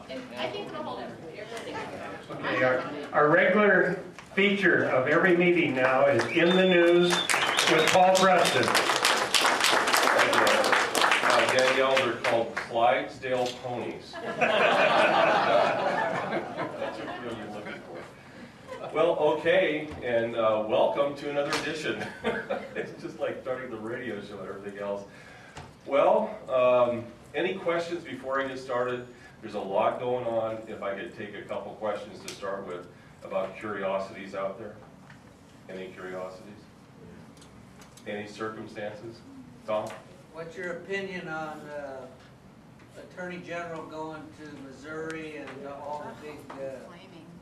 I think it'll hold everybody. Okay, our regular feature of every meeting now is In the News with Paul Preston. Danielle, they're called Clydesdale ponies. That's what you're looking for. Well, okay, and welcome to another edition. It's just like starting the radio show and everything else. Well, any questions before I get started? There's a lot going on. If I could take a couple questions to start with about curiosities out there. Any curiosities? Any circumstances? Tom? What's your opinion on Attorney General going to Missouri and all the big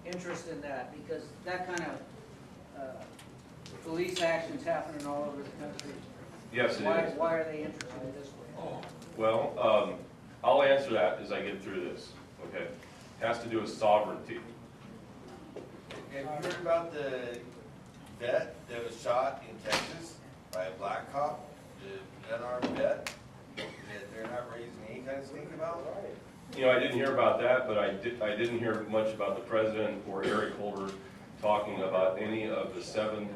interest in that? Because that kind of police action's happening all over the country. Yes, it is. Why are they interested in this way? Well, I'll answer that as I get through this, okay? It has to do with sovereignty. Have you heard about the vet that was shot in Texas by a black cop? The unarmed vet that they're not raising any kind of stink about? You know, I didn't hear about that, but I didn't hear much about the president or Eric Holder talking about any of the 7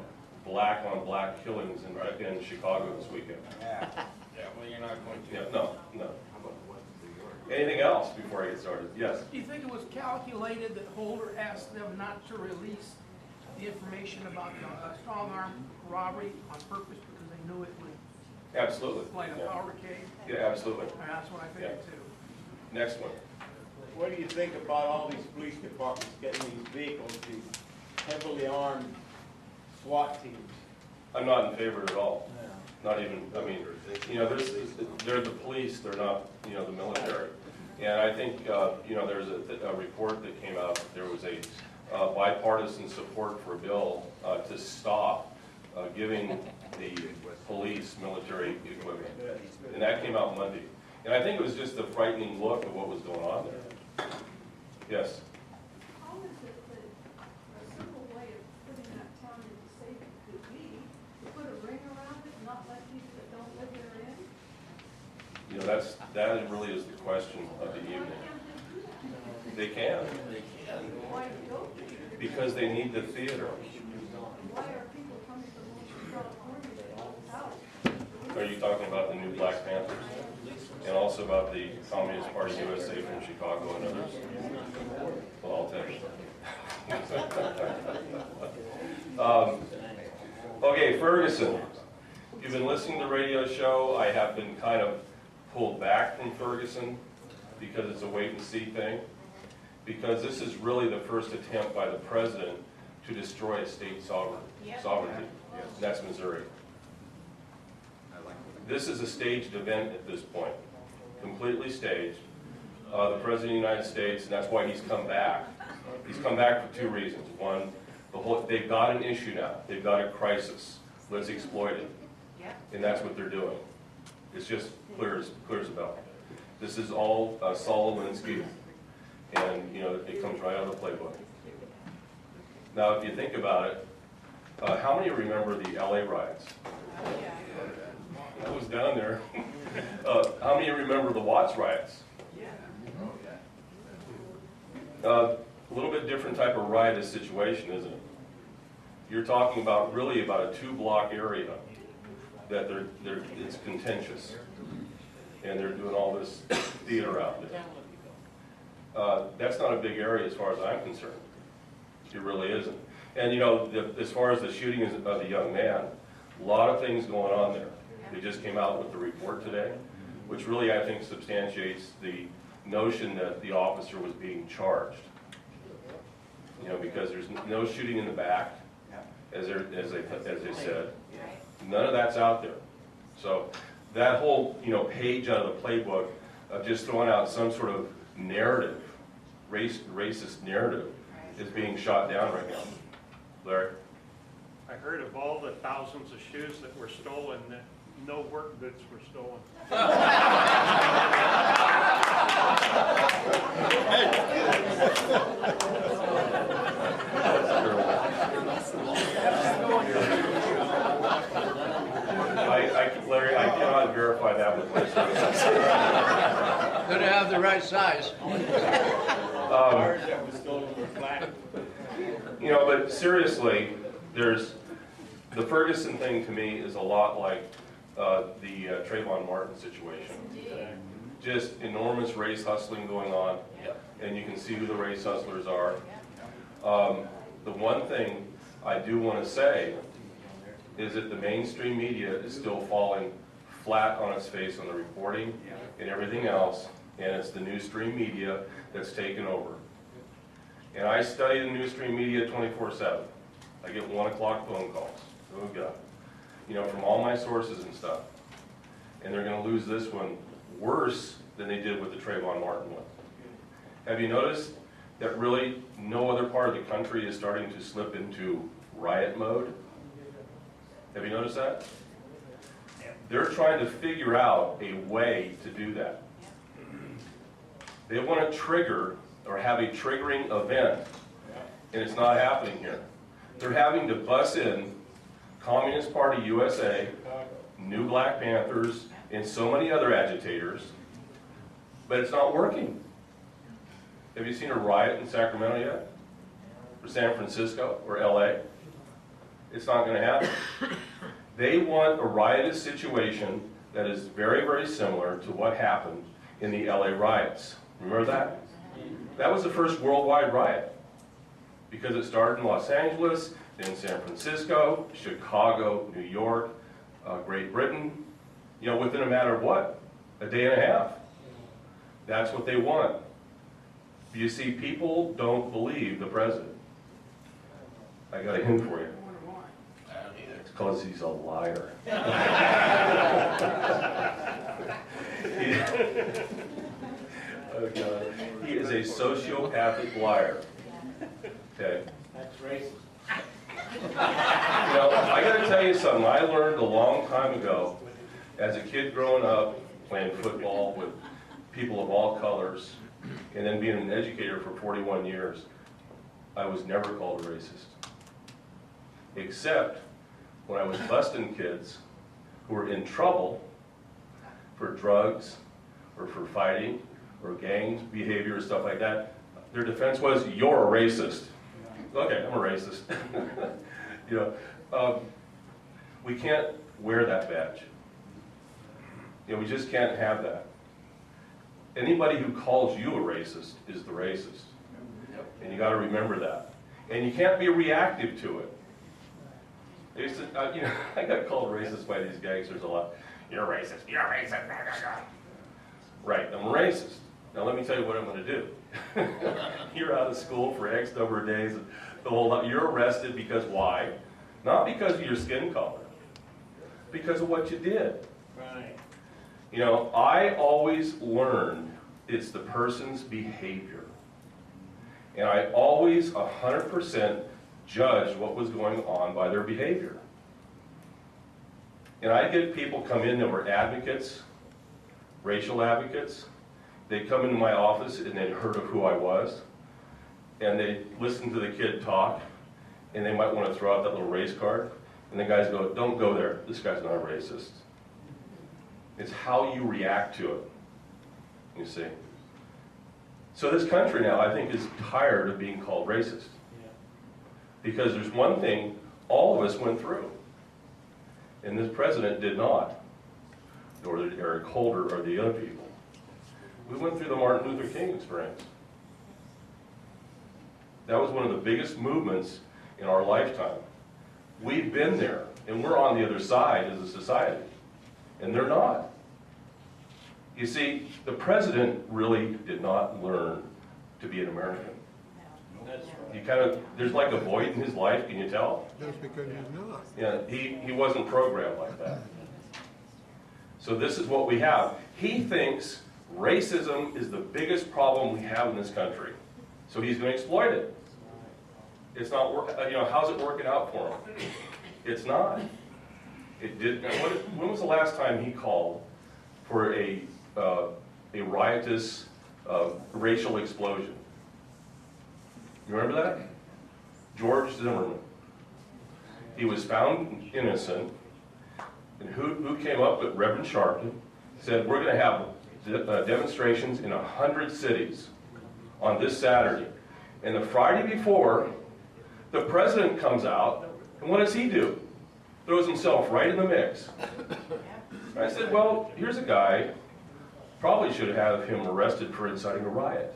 black-on-black killings in Chicago this weekend. Yeah, well, you're not going to. Yeah, no. Anything else before I get started? Yes? Do you think it was calculated that Holder asked them not to release the information about the strong arm robbery on purpose because they knew it would Absolutely. explain a power cave? Yeah, absolutely. And that's what I figured too. Next one. What do you think about all these police departments getting these vehicles, these heavily armed SWAT teams? I'm not in favor at all. Not even, I mean, you know, they're the police, they're not, you know, the military. And I think, you know, there's a report that came out, there was a bipartisan support for a bill to stop giving the police military equipment. And that came out Monday. And I think it was just a frightening look at what was going on there. Yes? How is it that a simple way of putting that town into safety could be to put a ring around it and not let people that don't live there in? You know, that really is the question of the evening. They can. Why don't they? Because they need the theater. Why are people coming from California to help out? Are you talking about the new Black Panthers? And also about the Communist Party USA from Chicago and others? Well, I'll tell you. Okay, Ferguson. You've been listening to the radio show. I have been kind of pulled back from Ferguson because it's a wait-and-see thing. Because this is really the first attempt by the president to destroy a state sovereignty. And that's Missouri. This is a staged event at this point, completely staged. The President of the United States, and that's why he's come back. He's come back for 2 reasons. One, they've got an issue now. They've got a crisis. Let's exploit it. And that's what they're doing. It's just clear as a bell. This is all Saul Alinsky, and you know it comes right out of the playbook. Now, if you think about it, how many remember the LA riots? I was down there. How many remember the Watts riots? A little bit different type of riotous situation, isn't it? You're talking about really about a 2-block area that it's contentious, and they're doing all this theater out there. That's not a big area as far as I'm concerned. It really isn't. And you know, as far as the shooting of the young man, a lot of things going on there. They just came out with the report today, which really I think substantiates the notion that the officer was being charged. You know, because there's no shooting in the back, as they said. None of that's out there. So that whole page out of the playbook of just throwing out some sort of narrative, racist narrative, is being shot down right now. Larry? I heard of all the thousands of shoes that were stolen, that no work boots were stolen. Larry, I cannot verify that with my sources. Could have the the right size. Cars that were stolen were flat. You know, but seriously, there's, the Ferguson thing to me is a lot like the Trayvon Martin situation. Just enormous race hustling going on, and you can see who the race hustlers are. The one thing I do want to say is that the mainstream media is still falling flat on its face on the reporting and everything else, and it's the news stream media that's taken over. And I study the news stream media 24/7. I get 1 o'clock phone calls. Oh God. You know, from all my sources and stuff. And they're going to lose this one worse than they did with the Trayvon Martin one. Have you noticed that really no other part of the country is starting to slip into riot mode? Have you noticed that? They're trying to figure out a way to do that. They want to trigger or have a triggering event, and it's not happening here. They're having to bus in Communist Party USA, New Black Panthers, and so many other agitators, but it's not working. Have you seen a riot in Sacramento yet? Or San Francisco or LA? It's not going to happen. They want a riotous situation that is very, very similar to what happened in the LA riots. Remember that? That was the first worldwide riot because it started in Los Angeles, then San Francisco, Chicago, New York, Great Britain, you know, within a matter of what? A day and a half. That's what they want. You see, people don't believe the president. I got a hint for you. It's because he's a liar. Oh God. He is a sociopathic liar. Okay. That's racist. You know, I got to tell you something. I learned a long time ago, as a kid growing up, playing football with people of all colors, and then being an educator for 41 years, I was never called a racist. Except when I was busting kids who were in trouble for drugs or for fighting or gang behavior or stuff like that, their defense was, "You're a racist." Okay, I'm a racist. You know, we can't wear that badge. You know, we just can't have that. Anybody who calls you a racist is the racist. And you got to remember that. And you can't be reactive to it. They used to, you know, I got called racist by these gangsters a lot. "You're racist, you're racist." Right, I'm a racist. Now let me tell you what I'm going to do. You're out of school for X number of days, and the whole lot. You're arrested because why? Not because of your skin color. Because of what you did. Right. You know, I always learned it's the person's behavior. And I always 100% judged what was going on by their behavior. And I'd get people come in that were advocates, racial advocates. They'd come into my office and they'd heard of who I was. And they'd listen to the kid talk. And they might want to throw out that little race card. And the guys go, "Don't go there. This guy's not a racist." It's how you react to it, you see. So this country now, I think, is tired of being called racist. Because there's one thing all of us went through. And this president did not. Nor did Eric Holder or the other people. We went through the Martin Luther King experience. That was one of the biggest movements in our lifetime. We've been there, and we're on the other side as a society. And they're not. You see, the president really did not learn to be an American. That's right. He kind of, there's like a void in his life, can you tell? That's because he's not. Yeah, he wasn't programmed like that. So this is what we have. He thinks racism is the biggest problem we have in this country. So he's going to exploit it. It's not, you know, how's it working out for him? It's not. It did. When was the last time he called for a riotous racial explosion? You remember that? George Zimmerman. He was found innocent, and who came up with Reverend Sharpton, said, "We're going to have demonstrations in 100 cities on this Saturday. And the Friday before, the president comes out, and what does he do? Throws himself right in the mix. And I said, well, here's a guy, probably should have him arrested for inciting a riot.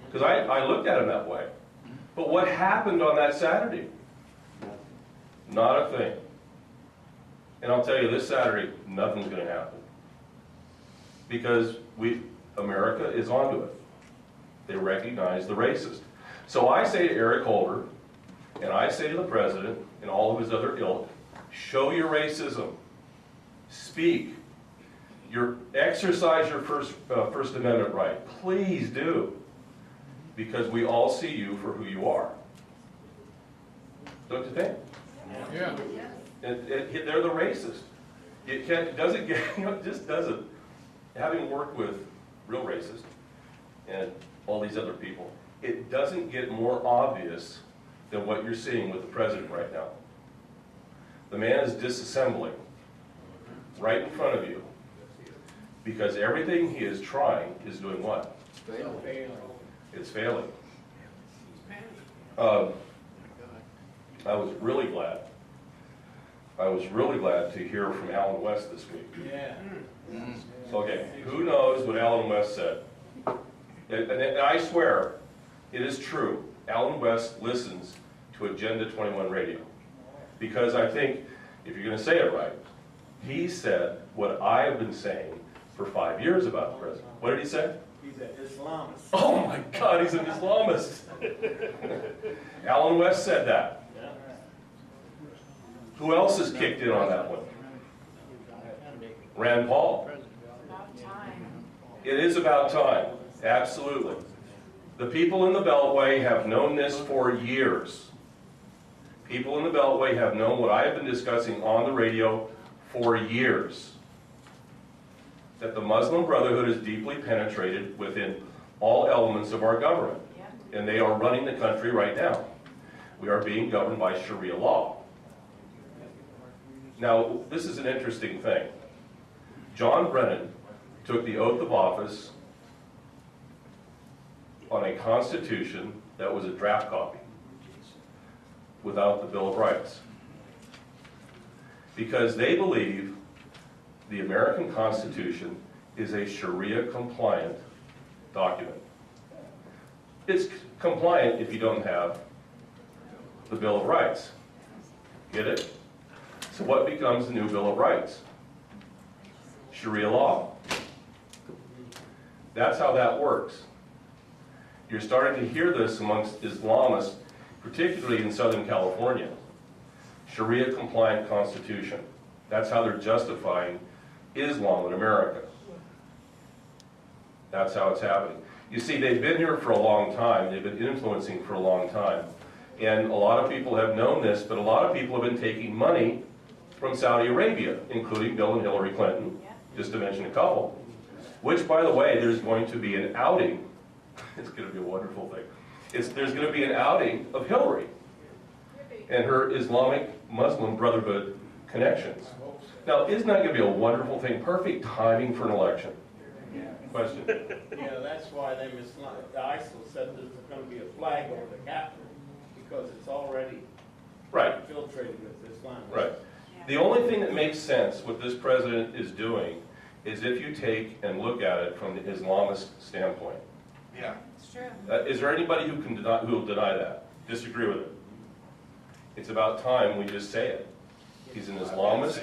Because I looked at him that way. But what happened on that Saturday? Not a thing. And I'll tell you, this Saturday, nothing's going to happen. Because America is onto it. They recognize the racist. So I say to Eric Holder, and I say to the president, and all of his other ilk, show your racism. Speak. Exercise your First Amendment right. Please do. Because we all see you for who you are. Don't you think? Yeah. They're the racist. It doesn't get, it just doesn't. Having worked with real racists and all these other people, it doesn't get more obvious than what you're seeing with the president right now. The man is disassembling right in front of you because everything he is trying is doing what? It's failing. I was really glad to hear from Alan West this week. Yeah. Okay, who knows what Alan West said? And I swear, it is true. Alan West listens to Agenda 21 radio. Because I think, if you're going to say it right, he said what I have been saying for 5 years about the president. What did he say? He's an Islamist. Oh my God, he's an Islamist. Alan West said that. Who else has kicked in on that one? Rand Paul. It is about time, absolutely. The people in the Beltway have known this for years. People in the Beltway have known what I have been discussing on the radio for years. That the Muslim Brotherhood is deeply penetrated within all elements of our government. And they are running the country right now. We are being governed by Sharia law. Now, this is an interesting thing. John Brennan took the oath of office on a constitution that was a draft copy without the Bill of Rights. Because they believe the American Constitution is a Sharia-compliant document. It's compliant if you don't have the Bill of Rights. Get it? So what becomes the new Bill of Rights? Sharia law. That's how that works. You're starting to hear this amongst Islamists, particularly in Southern California. Sharia-compliant constitution. That's how they're justifying Islam in America. That's how it's happening. You see, they've been here for a long time. They've been influencing for a long time. And a lot of people have known this, but a lot of people have been taking money from Saudi Arabia, including Bill and Hillary Clinton, just to mention a couple. Which, by the way, there's going to be an outing. It's going to be a wonderful thing. There's going to be an outing of Hillary and her Islamic Muslim Brotherhood connections. Now, isn't that going to be a wonderful thing? Perfect timing for an election. Question? Yeah, that's why ISIL said there's going to be a flag over the Capitol, because it's already Right. infiltrated with Islam. Right. The only thing that makes sense what this president is doing is if you take and look at it from the Islamist standpoint. Yeah. It's true. Is there anybody who will deny that? Disagree with it? It's about time we just say it. He's an Islamist,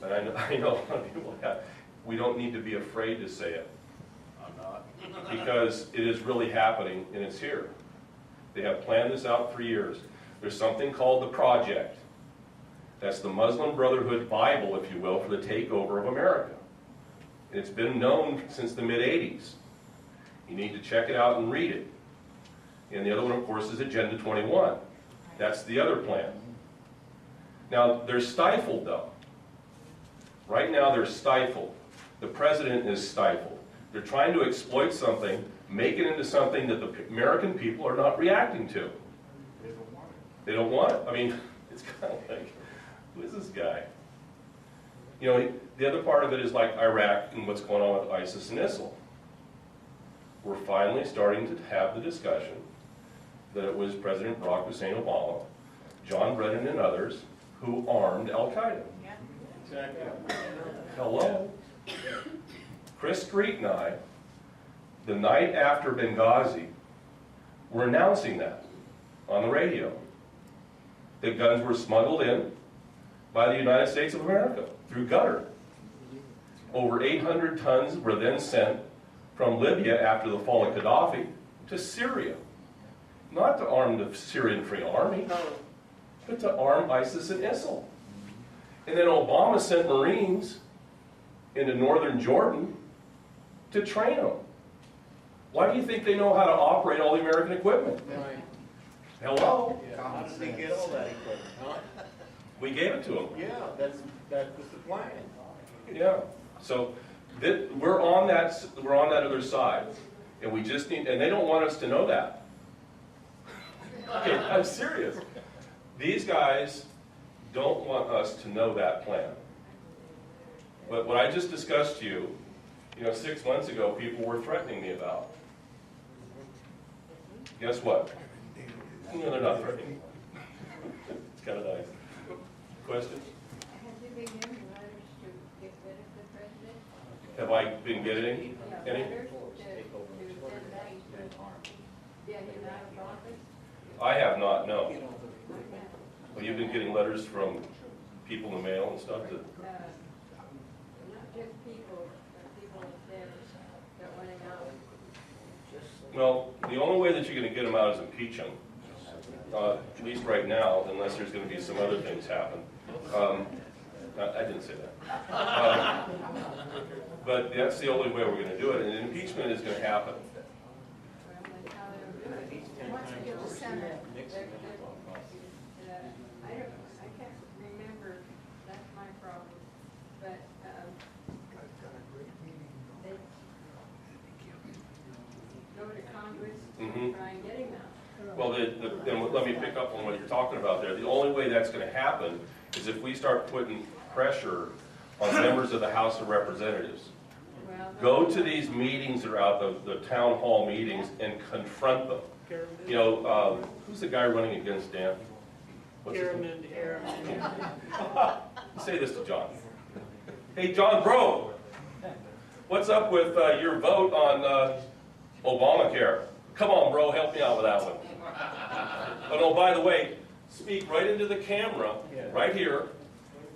and I know a lot of people have. We don't need to be afraid to say it. I'm not. Because it is really happening, and it's here. They have planned this out for years. There's something called the Project. That's the Muslim Brotherhood Bible, if you will, for the takeover of America. And it's been known since the mid-'80s. You need to check it out and read it. And the other one, of course, is Agenda 21. That's the other plan. Now, they're stifled, though. Right now, they're stifled. The president is stifled. They're trying to exploit something, make it into something that the American people are not reacting to. They don't want it. I mean, it's kind of like, who is this guy? You know, the other part of it is like Iraq and what's going on with ISIS and ISIL. We're finally starting to have the discussion that it was President Barack Hussein Obama, John Brennan and others who armed Al-Qaeda. Exactly. Hello? Chris Street and I, the night after Benghazi, were announcing that on the radio. The guns were smuggled in by the United States of America through Qatar. Over 800 tons were then sent from Libya after the fall of Gaddafi to Syria. Not to arm the Syrian Free Army, but to arm ISIS and ISIL. And then Obama sent Marines into northern Jordan to train them. Why do you think they know how to operate all the American equipment? Right. Hello? How did they get all that equipment, huh? We gave it to them. Yeah, that was the plan. Yeah. So we're on that other side, and we just need. And they don't want us to know that. Okay, I'm serious. These guys don't want us to know that plan. But what I just discussed to you, 6 months ago, people were threatening me about. Guess what? No, they're not threatening. It's kind of nice. Question? Have you been getting letters to get rid of the president? Have I been getting any? Letters to send back to get him out of office? I have not, no. Well, you've been getting letters from people in the mail and stuff that, Not just people, but people that want him out. well, the only way that you're gonna get them out is impeach them. At least right now, unless there's gonna be some other things happen. I didn't say that. But that's the only way we're gonna do it, and impeachment is gonna happen. Well, that's how they'll do it. Once you get the Senate, I can't remember, that's my problem, but, they go to Congress Mhm. and try and get him out. Well, then let me pick up on what you're talking about there. The only way that's gonna happen is if we start putting pressure on members of the House of Representatives. Well, Go to these meetings that are out, the town hall meetings, and confront them. Who's the guy running against Dan? What's his name? Say this to John. Hey, John Bro, what's up with your vote on Obamacare? Come on, bro, help me out with that one. Oh, no, by the way, speak right into the camera, right here,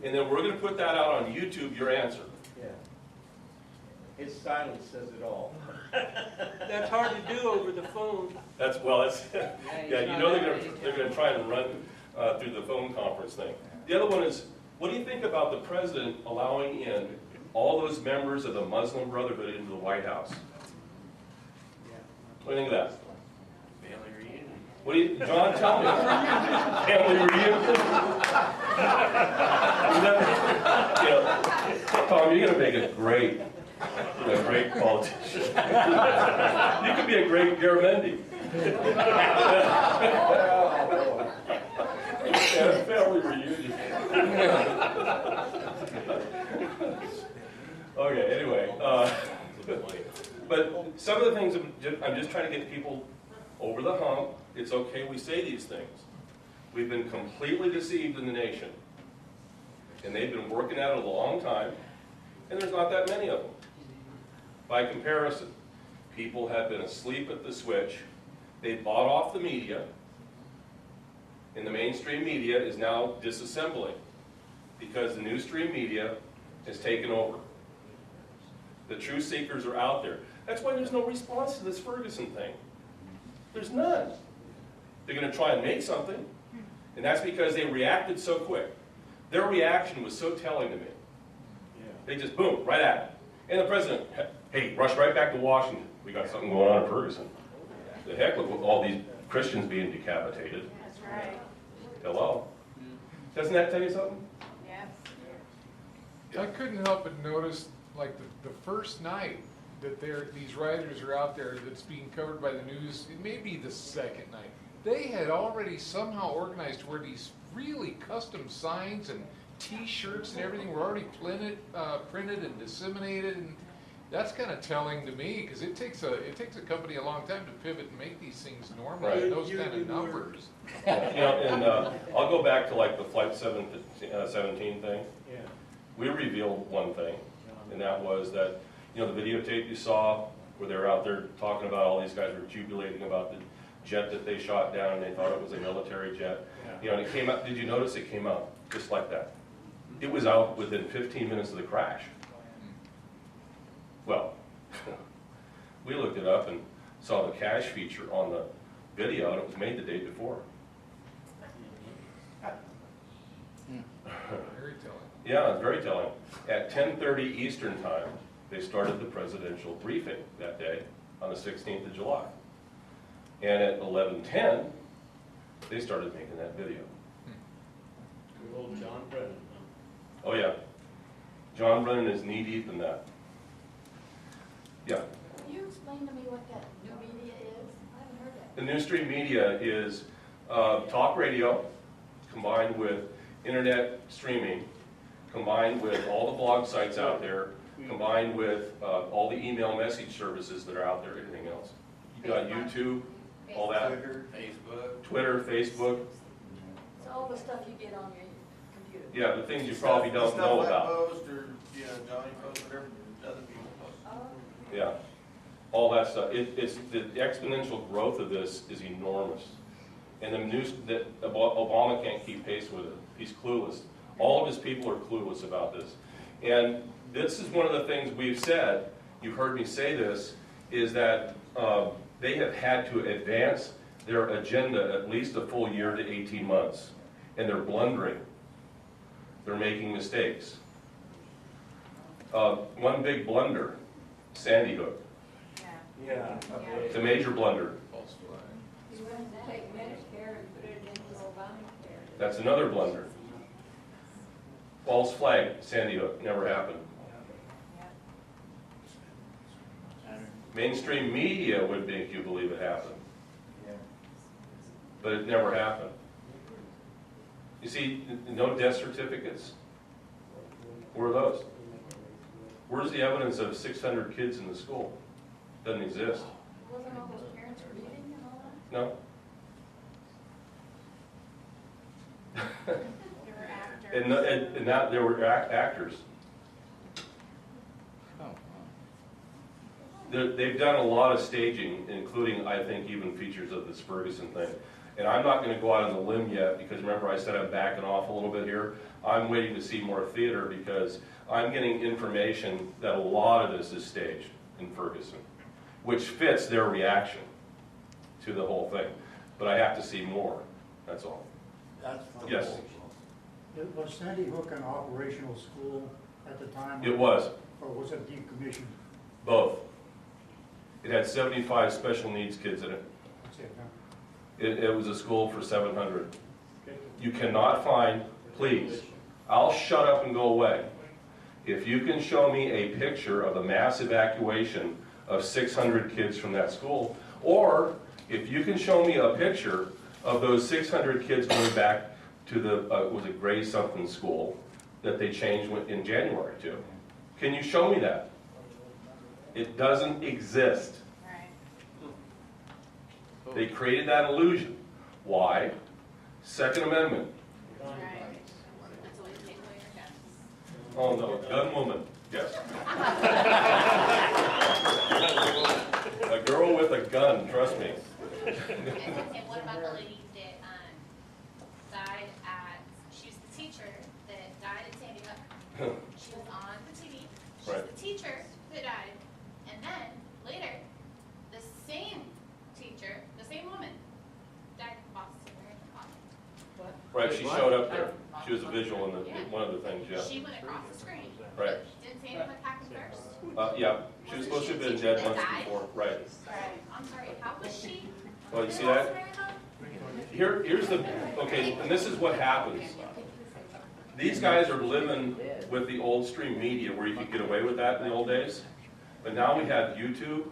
and then we're going to put that out on YouTube, your answer. Yeah. His silence says it all. That's hard to do over the phone. Yeah, they're going to try and run through the phone conference thing. The other one is, what do you think about the president allowing in all those members of the Muslim Brotherhood into the White House? What do you think of that? Family reunion. What do you, John, tell me. Family reunion? Tom, you're going to make a great politician. You could be a great Garamendi. Family reunion. Okay, anyway. But some of the things, I'm just trying to get people over the hump. It's okay we say these things. We've been completely deceived in the nation. And they've been working at it a long time. And there's not that many of them. By comparison, people have been asleep at the switch. They bought off the media. And the mainstream media is now disassembling because the new stream media has taken over. The truth seekers are out there. That's why there's no response to this Ferguson thing. There's none. They're going to try and make something, and that's because they reacted so quick. Their reaction was so telling to me. They just, boom, right at it. And the president, hey, rush right back to Washington. We got something going on in Ferguson. The heck with all these Christians being decapitated. That's right. Hello? Doesn't that tell you something? Yes. I couldn't help but notice, like, the first night that these rioters are out there that's being covered by the news, it may be the second night, they had already somehow organized where these really custom signs and T-shirts and everything were already printed and disseminated, and that's kind of telling to me, because it takes a company a long time to pivot and make these things normal, Right. and those kind of numbers. You know, and I'll go back to like the Flight 17 thing. Yeah. We revealed one thing, and that was that, you know, the videotape you saw where they were out there talking about all these guys were jubilating about the jet that they shot down, and they thought it was a military jet. You know, and it came out, did you notice it came out just like that? It was out within 15 minutes of the crash. Well, we looked it up and saw the cache feature on the video, and it was made the day before. Very telling. Yeah, it's very telling. At 10:30 Eastern Time, they started the presidential briefing that day on the 16th of July. And at 11:10, they started making that video. Good old John Brennan. Oh yeah, John Brennan is knee-deep in that. Yeah. Can you explain to me what that new media is? I haven't heard that. The new stream media is talk radio combined with internet streaming, combined with all the blog sites out there, combined with all the email message services that are out there, everything else. You got YouTube, all that, Twitter, Facebook. So all the stuff you get on your computer. Yeah, the things you probably don't know about. Post or, you know, Johnny post, whatever other people post. Oh, Yeah, all that stuff. It's the exponential growth of this is enormous, and the news that Obama can't keep pace with it. He's clueless. All of his people are clueless about this, and this is one of the things we've said. You've heard me say this, is that they have had to advance their agenda at least a full year to 18 months, and they're blundering. They're making mistakes. One big blunder, Sandy Hook. Yeah. It's a major blunder. False flag. You want to take Medicare and put it into Obamacare. That's another blunder. False flag, Sandy Hook, never happened. Mainstream media would make you believe it happened, but it never happened. You see, no death certificates. Where are those? Where's the evidence of 600 kids in the school? Doesn't exist. wasn't all those parents grieving and all that? No. They were actors. And that there were actors. They've done a lot of staging, including, I think, even features of this Ferguson thing. And I'm not going to go out on the limb yet, because remember I said I'm backing off a little bit here. I'm waiting to see more theater, because I'm getting information that a lot of this is staged in Ferguson, which fits their reaction to the whole thing. But I have to see more, that's all. Yes, Was Sandy Hook an operational school at the time? it was, Or was it decommissioned? both. It had 75 special needs kids in it. That's it, huh? It was a school for 700. You cannot find, please, I'll shut up and go away. If you can show me a picture of a mass evacuation of 600 kids from that school, or if you can show me a picture of those 600 kids going back to the, was it Gray something school that they changed in January to? Can you show me that? It doesn't exist. Right. They created that illusion. Why? Second Amendment. Right. That's always take away your guns. Oh no, gun woman, yes. A girl with a gun, trust me. And what about the lady that died at, she was the teacher that died at Sandy Hook. She was on the TV. She's Right. the teacher that died. And then, later, the same teacher, the same woman, died in Boston. Right, she showed up there. She was a visual in one of the things, yeah. She went across the screen. Right. Didn't Sandy Hook happen first? Yeah, she was supposed to have been dead months before, right. Right. I'm sorry, how was she? Well, you see that? Here's the, okay, and this is what happens. These guys are living with the old stream media where you could get away with that in the old days. But now we have YouTube,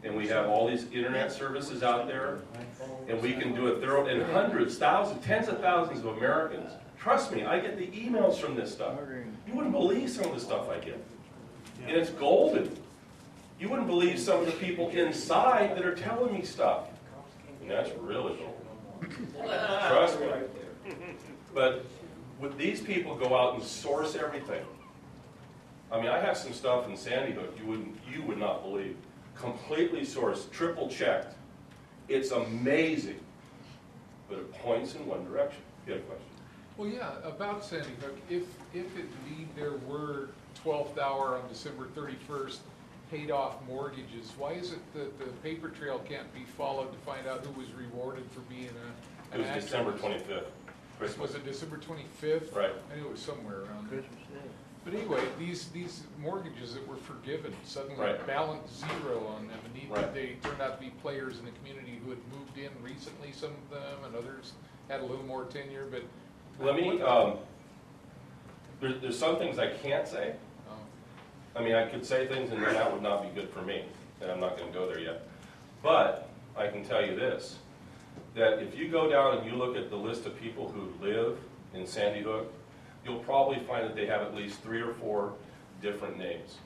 and we have all these internet services out there, and we can do it thorough, and hundreds, thousands, tens of thousands of Americans Trust me, I get the emails from this stuff. You wouldn't believe some of the stuff I get. And it's golden. You wouldn't believe some of the people inside that are telling me stuff. And that's really golden. Trust me. But would these people go out and source everything? I mean, I have some stuff in Sandy Hook you would not believe. Completely sourced, triple checked. It's amazing. But it points in one direction. You had a question? Well, yeah, about Sandy Hook, if indeed there were 12th hour on December 31st paid off mortgages, why is it that the paper trail can't be followed to find out who was rewarded for being It was December 25th. Christmas. Was it December 25th? Right. I knew it was somewhere around there. But anyway, these mortgages that were forgiven suddenly Right. balanced zero on them, and Right. they turned out to be players in the community who had moved in recently, some of them, and others had a little more tenure, but... Let me, there's some things I can't say. Oh. I mean, I could say things and then that would not be good for me, and I'm not gonna go there yet. But I can tell you this, that if you go down and you look at the list of people who live in Sandy Hook, you'll probably find that they have at least 3 or 4 different names.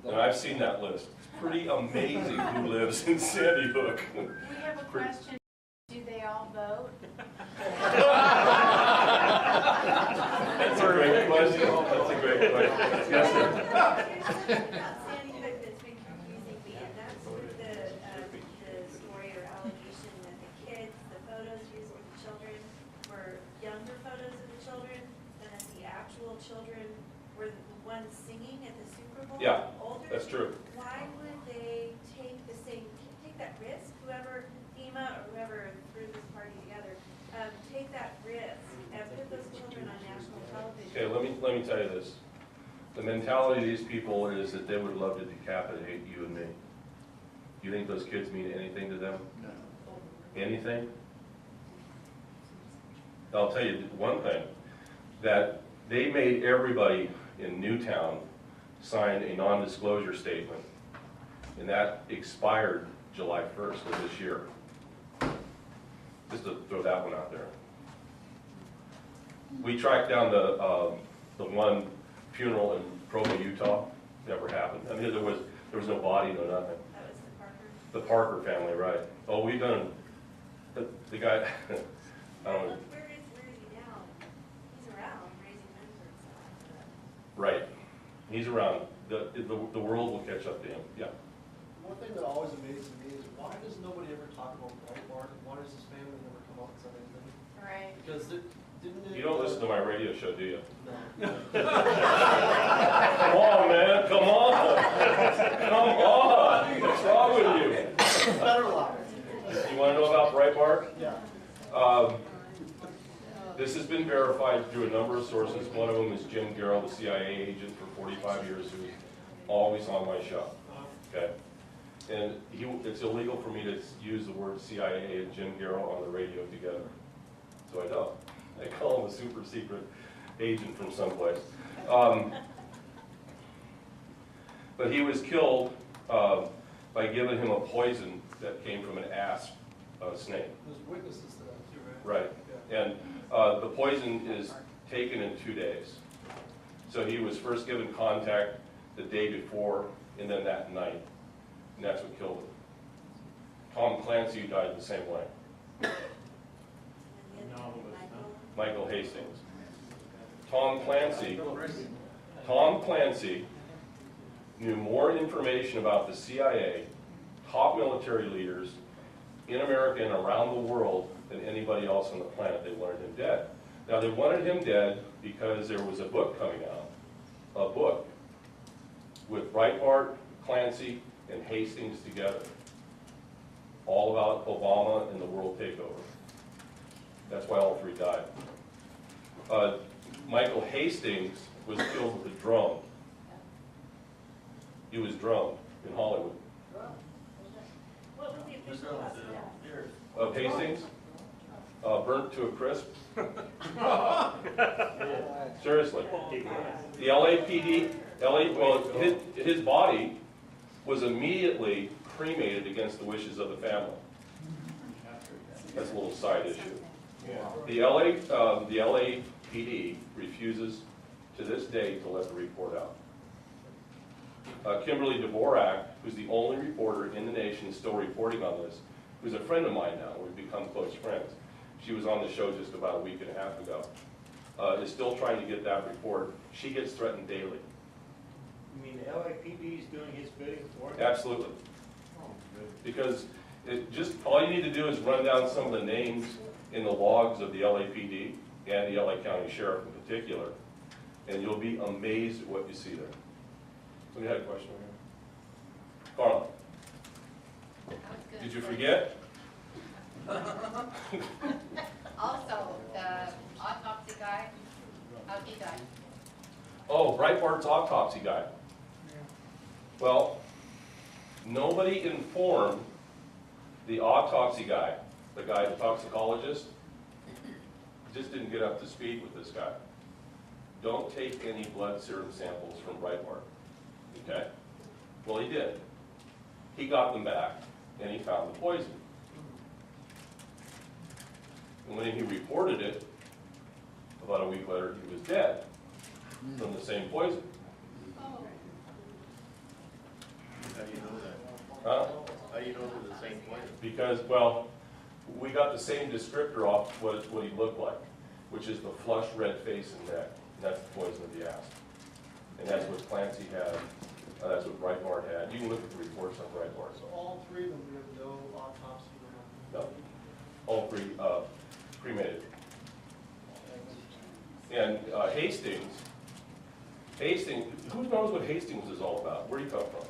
And I've seen that list. It's pretty amazing who lives in Sandy Hook. We have a question. Do they all vote? That's a great question. That's a great question. Yes, sir. Sandy Hook that's been confusing me, and that's with the story or allegation that the kids, the photos used with the children were younger photos of the children, and that the actual children were the ones singing at the Super Bowl. Yeah, older. that's true. Why would they take that risk? Whoever FEMA or whoever threw this party together, take that risk and put those children on national television. Okay, let me tell you this. The mentality of these people is that they would love to decapitate you and me. Do you think those kids mean anything to them? No. Anything? I'll tell you one thing, that they made everybody in Newtown sign a non-disclosure statement, and that expired July 1st of this year. Just to throw that one out there. We tracked down the one funeral in Provo, Utah. Never happened. I mean, there was no body, no nothing. That was the Parker. The Parker family, right? Oh, we've done the guy. I don't know. Where is he now? He's around raising money for himself. Right. He's around. The world will catch up to him. Yeah. One thing that always amazes me is why does nobody ever talk about Breitbart? Why does this family never come up and say anything? Right. Because didn't it? You don't listen to my radio show, do you? No. Come on, man. Come on. Come on. What's wrong with you? Better lie. You want to know about Breitbart? Yeah. This has been verified through a number of sources. One of them is Jim Garrow, the CIA agent for 45 years, who's always on my show. Okay? And it's illegal for me to use the word CIA and Jim Garrow on the radio together. So I don't. I call him a super secret agent from someplace. But he was killed by giving him a poison that came from an asp snake. There's witnesses to that too, Right. Yeah. And the poison is taken in 2 days. So he was first given contact the day before and then that night. And that's what killed him. Tom Clancy died the same way. Michael Hastings. Tom Clancy knew more information about the CIA, top military leaders in America and around the world than anybody else on the planet. They wanted him dead. Now they wanted him dead because there was a book coming out, a book with Breitbart, Clancy, and Hastings together, all about Obama and the world takeover. That's why all 3 died. Michael Hastings was killed with a drone. He was droned in Hollywood. What was the official hospital? Of Hastings, burnt to a crisp. Seriously. The LAPD, his body was immediately cremated against the wishes of the family. That's a little side issue. Yeah. The LAPD refuses to this day to let the report out. Kimberly Dvorak, who's the only reporter in the nation still reporting on this, who's a friend of mine now, we've become close friends. She was on the show just about a week and a half ago. Is still trying to get that report. She gets threatened daily. You mean the LAPD is doing his bidding for him? Absolutely. Oh, good. Because all you need to do is run down some of the names in the logs of the LAPD and the LA County Sheriff in particular, and you'll be amazed at what you see there. Somebody had a question over here? Carla, That was good. did you forget? Also, the autopsy guy, how'd he die? Oh, Breitbart's autopsy guy. Well, nobody informed the autopsy guy, the toxicologist, just didn't get up to speed with this guy. Don't take any blood serum samples from Breitbart, okay? Well, he did. He got them back, and he found the poison. And when he reported it, about a week later, he was dead from the same poison. How do you know that? Huh? How do you know they're the same poison? Because, well, we got the same descriptor off what he looked like, which is the flush red face and neck. And that's the poison of the ass. And that's what Clancy had. That's what Breitbart had. You can look at the reports on Breitbart. So all three of them, we have no autopsy or nothing? No. All three cremated. And Hastings, who knows what Hastings is all about? Where do you come from?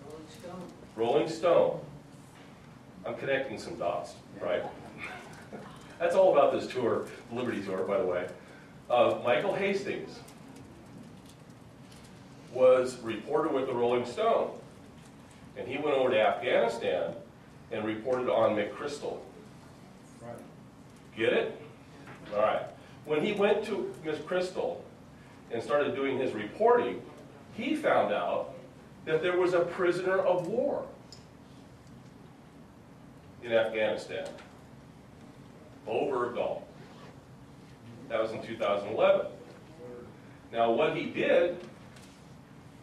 Rolling Stone. Rolling Stone. I'm connecting some dots, right? That's all about this tour, Liberty Tour, by the way. Michael Hastings was a reporter with the Rolling Stone, and he went over to Afghanistan and reported on McChrystal. Right. Get it? All right. When he went to Miss Crystal and started doing his reporting, he found out that there was a prisoner of war in Afghanistan, Bo Bergdahl. That was in 2011. Now what he did,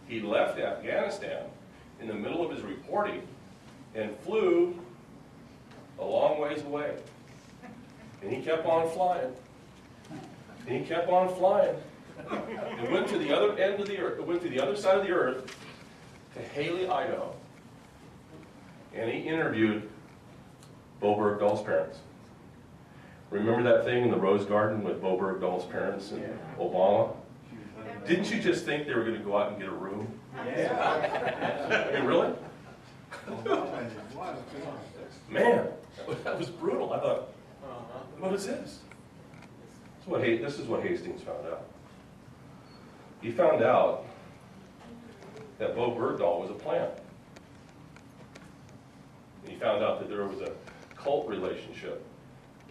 he left Afghanistan in the middle of his reporting and flew a long ways away. And he kept on flying. And he kept on flying. And went to the other end of the earth, went to the other side of the earth, to Haley, Idaho. And he interviewed Bo Bergdahl's parents. Remember that thing in the Rose Garden with Bo Bergdahl's parents and Obama? Didn't you just think they were going to go out and get a room? Yeah. Hey, really? Man, that was brutal. I thought, what is this? This is what Hastings found out. He found out that Bo Bergdahl was a plant. And he found out that there was a cult relationship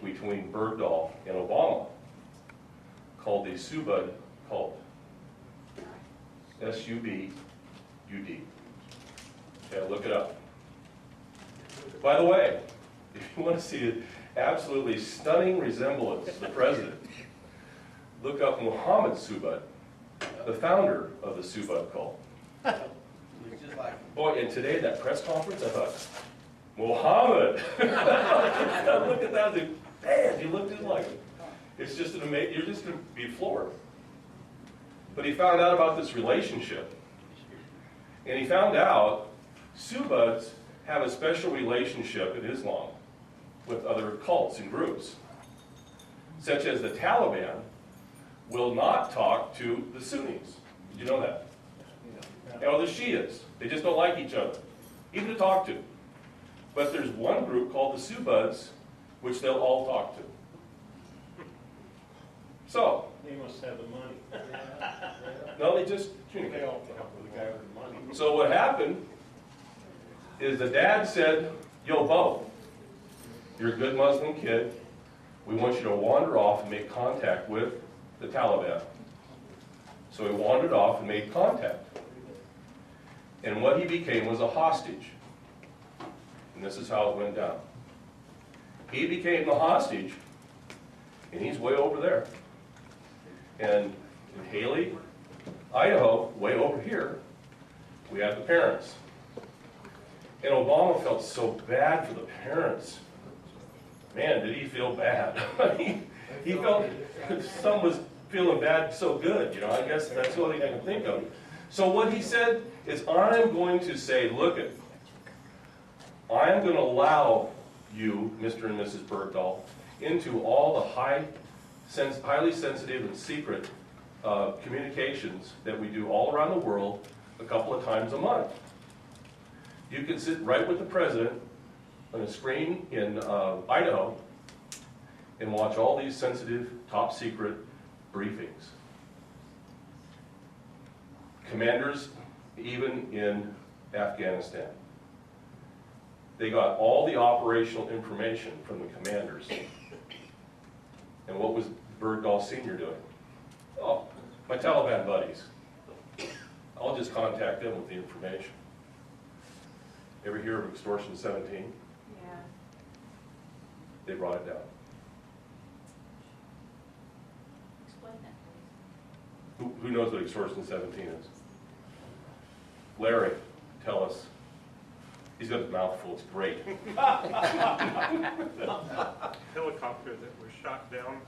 between Bergdahl and Obama called the Subud cult. S-U-B-U-D. Okay, look it up. By the way, if you want to see an absolutely stunning resemblance to the president, look up Muhammad Subud, the founder of the Subud cult. Looks just like him. Boy, and today, that press conference, I thought, Muhammad! I looked at that and said, man, you look just like him. It's just an amazing, you're just going to be floored. But he found out about this relationship. And he found out Subuds have a special relationship in Islam with other cults and groups, such as the Taliban will not talk to the Sunnis. Did you know that? Or the Shias. They just don't like each other, even to talk to. But there's one group called the Subuds, which they'll all talk to. So, They must have the money. no, they just They communicate. all talk with the guy with the money. So what happened is the dad said, yo, Bo, you're a good Muslim kid. We want you to wander off and make contact with the Taliban. So he wandered off and made contact. And what he became was a hostage. And this is how it went down. He became the hostage, and he's way over there. And in Haley, Idaho, way over here, we have the parents. And Obama felt so bad for the parents. Man, did he feel bad. I mean, he felt some was feeling bad so good, you know, I guess that's the only thing I can think of. So what he said is, I'm going to say, look it, I'm going to allow you, Mr. and Mrs. Bergdahl, into all the highly sensitive and secret communications that we do all around the world a couple of times a month. You can sit right with the president on a screen in Idaho and watch all these sensitive, top secret briefings. Commanders, even in Afghanistan, they got all the operational information from the commanders. And what was Bergdahl Sr. doing? Oh, my Taliban buddies. I'll just contact them with the information. Ever hear of Extortion 17? Yeah. They brought it down. Explain that, please. Who knows what Extortion 17 is? Larry, tell us. He's got a mouthful, it's great. Helicopter that was shot down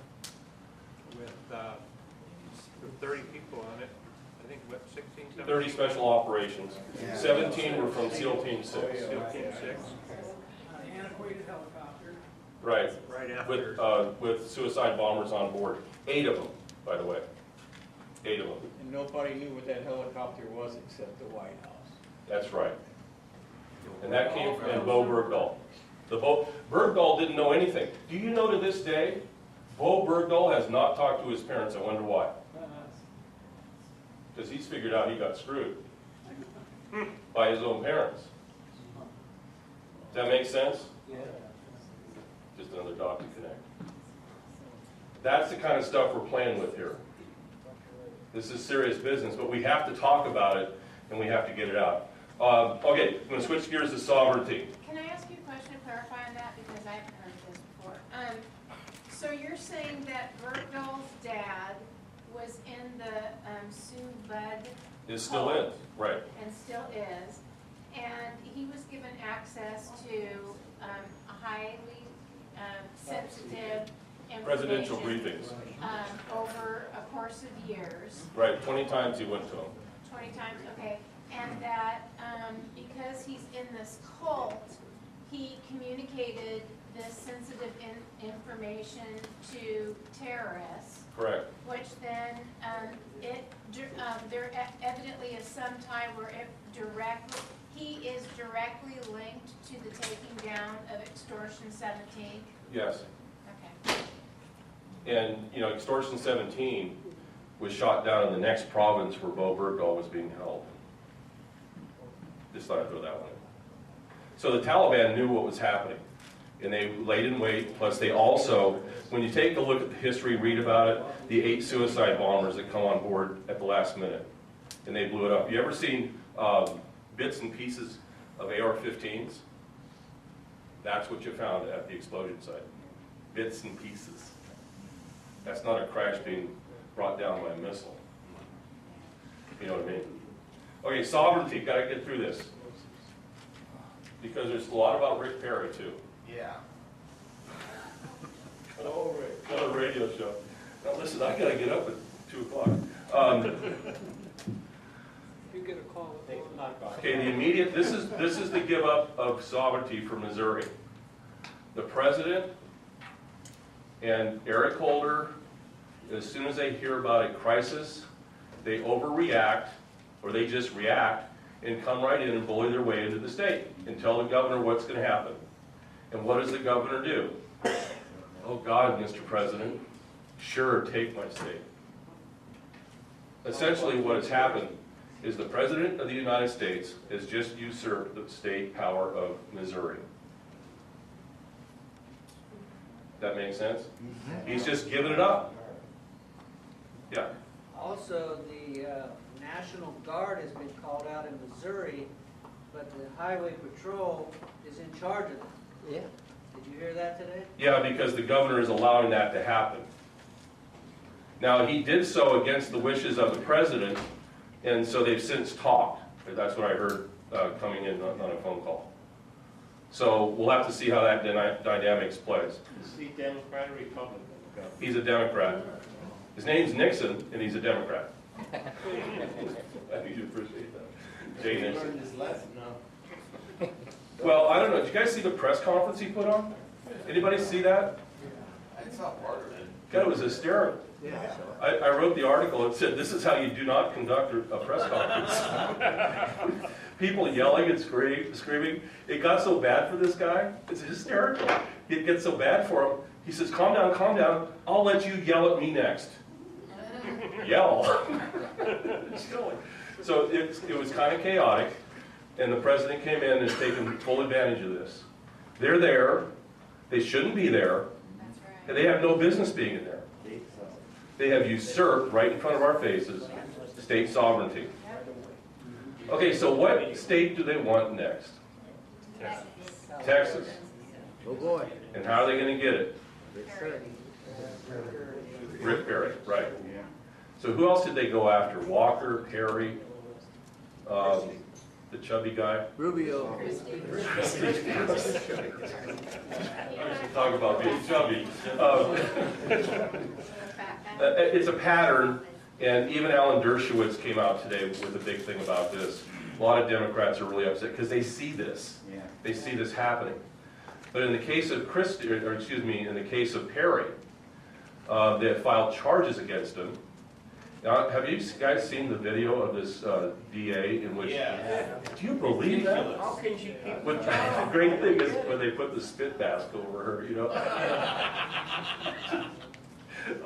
with 30 people on it. I think, what, 16, 17? 30 special operations. 17 were from SEAL Team 6. SEAL Team 6. An antiquated helicopter. Right. Right after. With suicide bombers on board. 8 of them, by the way. 8 of them. And nobody knew what that helicopter was except the White House. That's right. And that came from Bo Bergdahl. Bergdahl didn't know anything. Do you know to this day, Bo Bergdahl has not talked to his parents? I wonder why. Because he's figured out he got screwed by his own parents. Does that make sense? Yeah. Just another dot to connect. That's the kind of stuff we're playing with here. This is serious business, but we have to talk about it and we have to get it out. Okay, I'm going to switch gears to sovereignty. Can I ask you a question to clarify on that, because I haven't heard this before? So you're saying that Bergdahl's dad was in the Sue Bud Is still in, right. and still is, and he was given access to highly sensitive Presidential information briefings. over a course of years. Right, 20 times he went to them. 20 times, okay. And that because he's in this cult, he communicated this sensitive information to terrorists. Correct. Which then, there evidently is some time where he is directly linked to the taking down of Extortion 17. Yes. Okay. And, you know, Extortion 17 was shot down in the next province where Bo Bergdahl was being held. Just thought I'd throw that one in. So the Taliban knew what was happening, and they laid in wait. Plus they also, when you take a look at the history, read about it, the 8 suicide bombers that come on board at the last minute, and they blew it up. You ever seen bits and pieces of AR-15s? That's what you found at the explosion site. Bits and pieces. That's not a crash being brought down by a missile. You know what I mean? Okay, sovereignty, gotta get through this. Because there's a lot about Rick Perry too. Yeah. Oh, Rick. On a radio show. Now listen, I gotta get up at 2 o'clock. You get a call at 8 o'clock. Okay, the immediate, this is the give up of sovereignty for Missouri. The president and Eric Holder, as soon as they hear about a crisis, they overreact, or they just react, and come right in and bully their way into the state and tell the governor what's going to happen. And what does the governor do? Oh God, Mr. President, sure, take my state. Essentially what has happened is the President of the United States has just usurped the state power of Missouri. That makes sense? He's just given it up. Yeah. Also, the National Guard has been called out in Missouri, but the Highway Patrol is in charge of it. Yeah. Did you hear that today? Yeah, because the governor is allowing that to happen. Now, he did so against the wishes of the president, and so they've since talked. That's what I heard coming in on a phone call. So we'll have to see how that dynamics plays. Is he Democrat or Republican? He's a Democrat. His name's Nixon, and he's a Democrat. I think you appreciate that. Jay Nixon. Learned his lesson, no? Well, I don't know. Did you guys see the press conference he put on? Anybody see that? I saw part of it. God, it was hysterical. Yeah. I wrote the article. It said, "This is how you do not conduct a press conference." People yelling and screaming. It got so bad for this guy. It's hysterical. It gets so bad for him. He says, calm down. I'll let you yell at me next." Yell. So it was kind of chaotic, and the president came in and has taken full advantage of this. They're there. They shouldn't be there. And they have no business being in there. They have usurped right in front of our faces state sovereignty. Okay, so what state do they want next? Texas. Oh, boy. And how are they going to get it? Rick Perry, right. So who else did they go after? Walker, Perry, the chubby guy? Rubio. Talk about being chubby. It's a pattern, and even Alan Dershowitz came out today with a big thing about this. A lot of Democrats are really upset because they see this. Yeah. They see this happening. But in the case of in the case of Perry, they have filed charges against him. Now, have you guys seen the video of this DA in which? Yeah. Do you believe that? How can she keep? But the great thing is when they put the spit mask over her, you know. I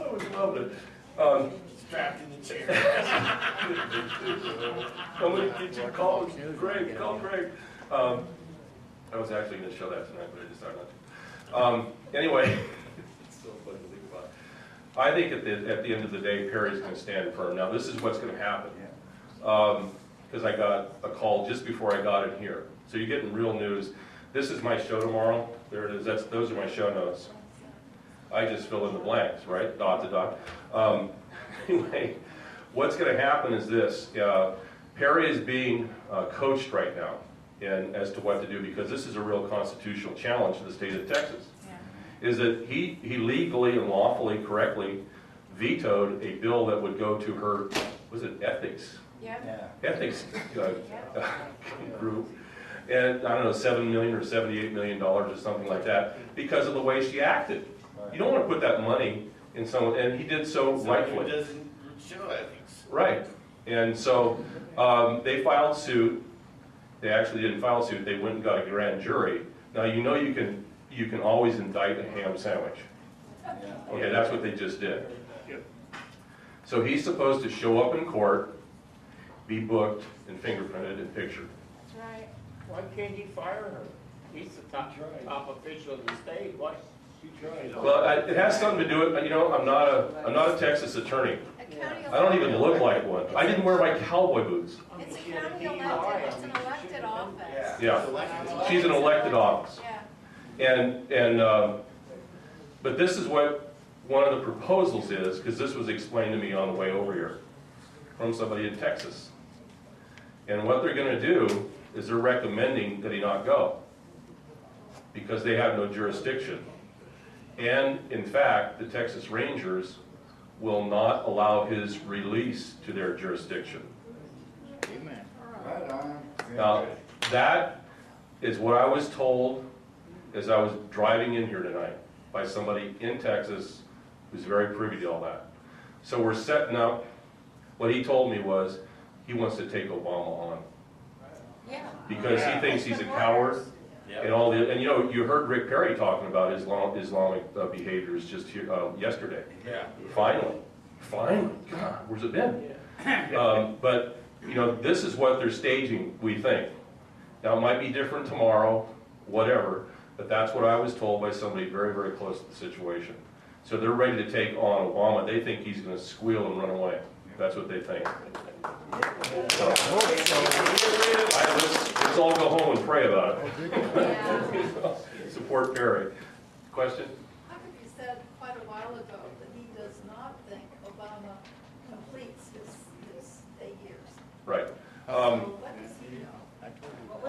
always loved it. Strapped in the chair. Somebody get you call Greg. Call Greg. I was actually going to show that tonight, but I decided not to. Anyway, it's so funny to think about. I think at the end of the day, Perry's going to stand firm. Now, this is what's going to happen. Because I got a call just before I got in here. So you're getting real news. This is my show tomorrow. There it is. Those are my show notes. I just fill in the blanks, right? Dot to dot. Anyway, what's going to happen is this. Perry is being coached right now as to what to do, because this is a real constitutional challenge to the state of Texas. Yeah. Is that he legally and lawfully, correctly vetoed a bill that would go to her, was it ethics? Yeah. Ethics group. And I don't know, $7 million or $78 million or something like that, because of the way she acted. You don't want to put that money in someone, and he did so rightfully. It doesn't show ethics. Right. And so they filed suit. They actually didn't file suit. They went and got a grand jury. Now, you know you can always indict a ham sandwich. Okay, that's what they just did. So he's supposed to show up in court, be booked, and fingerprinted and pictured. That's right. Why can't he fire her? He's the top official of the state. Why? Well, it has something to do with, you know, I'm not a Texas attorney. I don't even look like one. I didn't wear my cowboy boots. It's a county elected, it's an elected office. Yeah, she's an elected office. Yeah. But this is what one of the proposals is, because this was explained to me on the way over here from somebody in Texas. And what they're going to do is they're recommending that he not go, because they have no jurisdiction. And in fact, the Texas Rangers will not allow his release to their jurisdiction. Amen. Right on. Now, that is what I was told as I was driving in here tonight by somebody in Texas who's very privy to all that. So we're setting up, what he told me was he wants to take Obama on. Yeah. Because he thinks he's a coward. And all and you know, you heard Rick Perry talking about Islamic behaviors just here, yesterday. Yeah. Finally, God, where's it been? But you know, this is what they're staging, we think. Now, it might be different tomorrow, whatever, but that's what I was told by somebody very, very close to the situation. So they're ready to take on Obama. They think he's going to squeal and run away. That's what they think. So, let's all go home and pray about it. So support Perry. Question? Huckabee said quite a while ago that he does not think Obama completes his 8 years. Right. So what does he know?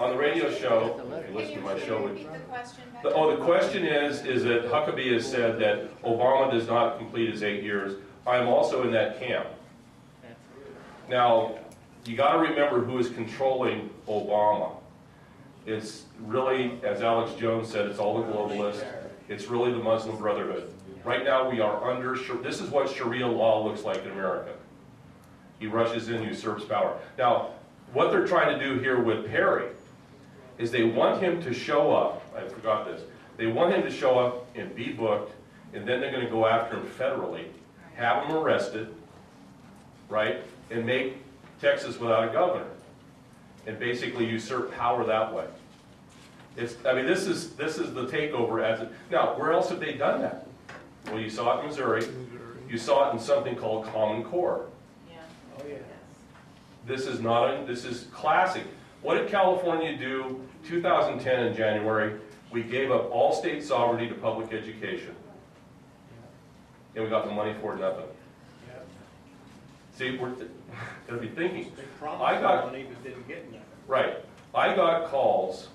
On the radio show, if you listen to my show, Repeat the question back. the question is that Huckabee has said that Obama does not complete his 8 years. I'm also in that camp. Now, you got to remember who is controlling Obama. It's really, as Alex Jones said, it's all the globalists. It's really the Muslim Brotherhood. Right now we are under, this is what Sharia law looks like in America. He rushes in, usurps power. Now, what they're trying to do here with Perry is they want him to show up, I forgot this, they want him to show up and be booked, and then they're going to go after him federally, have him arrested, right, and make Texas without a governor, and basically usurp power that way. I mean, this is the takeover as it. Now, where else have they done that? Well, you saw it in Missouri. You saw it in something called Common Core. Oh, yeah. This is classic. What did California do 2010 in January? We gave up all state sovereignty to public education. And we got the money for nothing. See, we're gonna be thinking. They promised money but didn't get nothing. Right. I got calls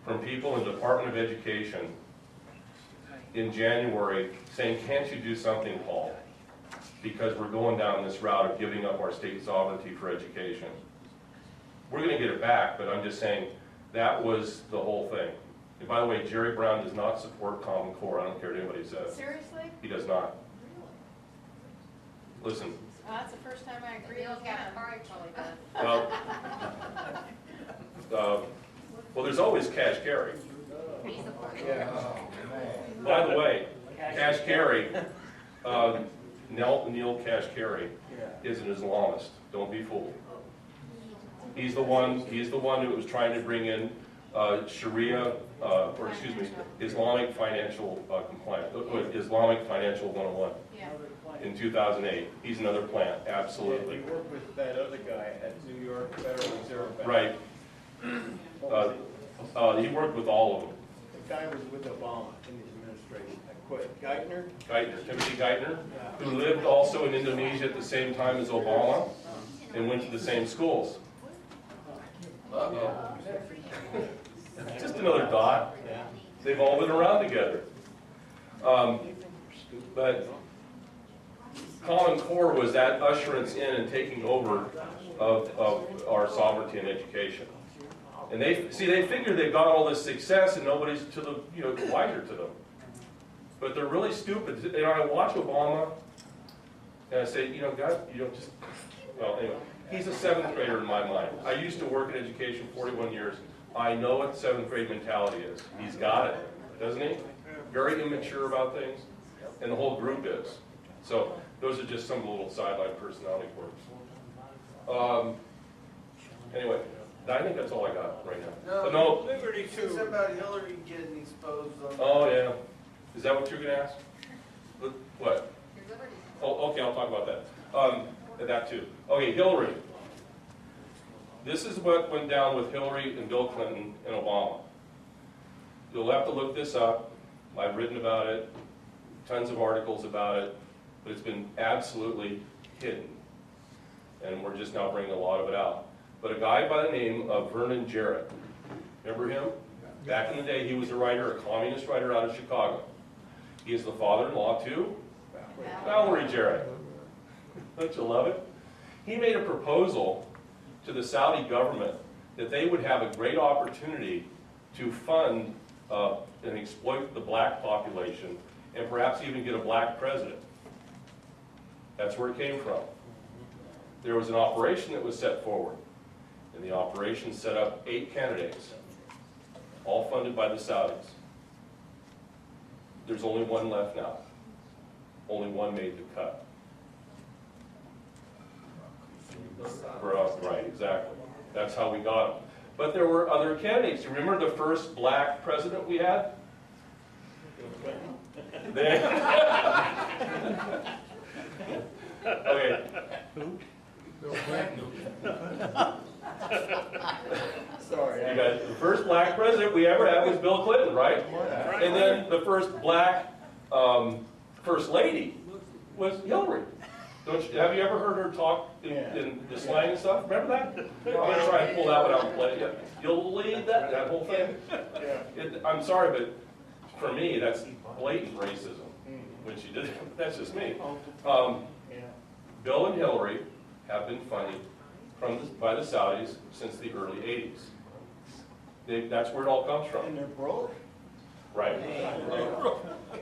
from people in the Department of Education in January saying, can't you do something, Paul? Because we're going down this route of giving up our state sovereignty for education. We're going to get it back, but I'm just saying that was the whole thing. And by the way, Jerry Brown does not support Common Core. I don't care what anybody says. Seriously? He does not. Listen. That's the first time I agree Bill with him. Gaspari probably does. Well, there's always cash carry. He's a part. By the way, Cash Carey, Neil Cash Carey is an Islamist. Don't be fooled. He's the one who was trying to bring in Sharia, or excuse me, Islamic financial compliance, Islamic Financial 101 in 2008. He's another plant, absolutely. Yeah, he worked with that other guy at New York Federal Reserve Bank. Right. He worked with all of them. The guy was with Obama in his administration. I quit. Geithner? Timothy Geithner, who lived also in Indonesia at the same time as Obama and went to the same schools. Just another dot. They've all been around together. But Common Core was that usherance in and taking over of our sovereignty and education. And they figure they've got all this success and nobody's wiser to them. But they're really stupid. I watch Obama and I say, God, just, well, anyway, he's a 7th grader in my mind. I used to work in education 41 years. I know what 7th grade mentality is. He's got it, doesn't he? Very immature about things, and the whole group is. So those are just some of the little sideline personality quirks. Anyway, I think that's all I got right now. No. Liberty too. It's about Hillary getting exposed on. Oh yeah. Is that what you're going to ask? What? Oh, okay. I'll talk about that. That too. Okay, Hillary. This is what went down with Hillary and Bill Clinton and Obama. You'll have to look this up. I've written about it, tons of articles about it, but it's been absolutely hidden. And we're just now bringing a lot of it out. But a guy by the name of Vernon Jarrett, remember him? Back in the day, he was a writer, a communist writer out of Chicago. He is the father-in-law to Valerie Jarrett. Don't you love it? He made a proposal to the Saudi government that they would have a great opportunity to fund and exploit the black population and perhaps even get a black president. That's where it came from. There was an operation that was set forward, and the operation set up 8 candidates, all funded by the Saudis. There's only one left now. Only one made the cut. For us, right, exactly. That's how we got him. But there were other candidates. You remember the first black president we had? Okay. Sorry. You guys, the first black president we ever had was Bill Clinton, right? And then the first black first lady was Hillary. Have you ever heard her talk in the slang and stuff? Remember that? I'm gonna try and pull that one out and play it. You'll believe that whole thing? I'm sorry, but for me, that's blatant racism when she did it. That's just me. Bill and Hillary have been funded by the Saudis since the early 80s. That's where it all comes from. And they're broke. Right.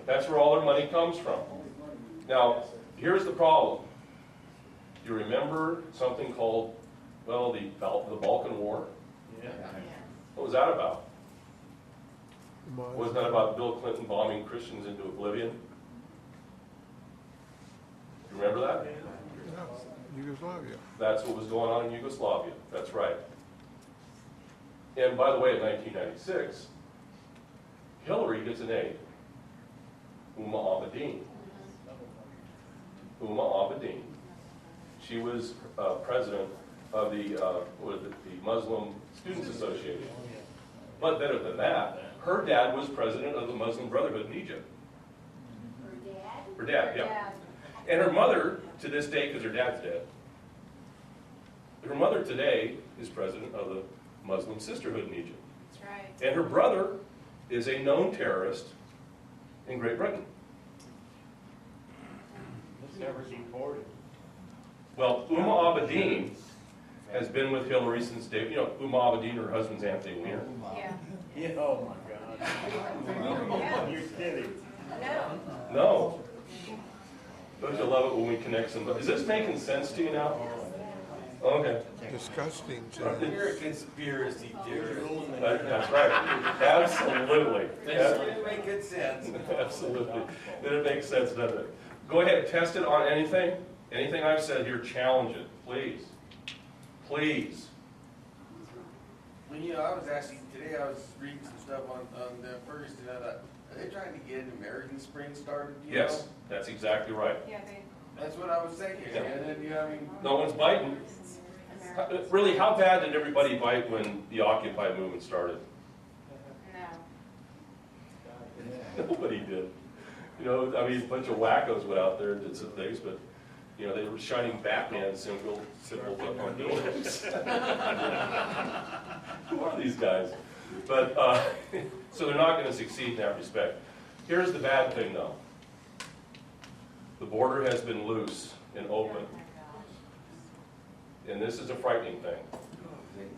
That's where all their money comes from. Now, here's the problem. You remember something called, well, the Balkan War? Yeah. What was that about? Wasn't that about Bill Clinton bombing Christians into oblivion? You remember that? Yugoslavia. That's what was going on in Yugoslavia. That's right. And by the way, in 1996, Hillary gets an aide. Uma Abedin. She was president of the Muslim Students Association. But better than that, her dad was president of the Muslim Brotherhood in Egypt. Her dad, yeah. And her mother, to this day, because her dad's dead, her mother today is president of the Muslim Sisterhood in Egypt. That's right. And her brother is a known terrorist in Great Britain. This never deported. Well, Uma Abedin has been with Hillary since day. You know, Uma Abedin, her husband's Anthony Weiner. Yeah. Yeah, oh my God. You're kidding. No. Don't you love it when we connect some? Is this making sense to you now? Okay. Disgusting. You're a conspiracy theorist. That's right. Absolutely. It makes good sense. Absolutely. Then it makes sense, doesn't it? Go ahead, test it on anything. Anything I've said here, challenge it, please. Please. Well, you know, I was actually, today I was reading some stuff on the Ferguson, and I thought, are they trying to get an American Spring started? Yes, that's exactly right. Yeah, That's what I was thinking, Yeah. and then, you know, I mean. No one's biting. Really, how bad did everybody bite when the Occupy movement started? No. Nobody did. You know, I mean, a bunch of wackos went out there and did some things, but, you know, they were shining Batman symbols up on buildings. Who are these guys? But, so they're not going to succeed in that respect. Here's the bad thing, though. The border has been loose and open. And this is a frightening thing.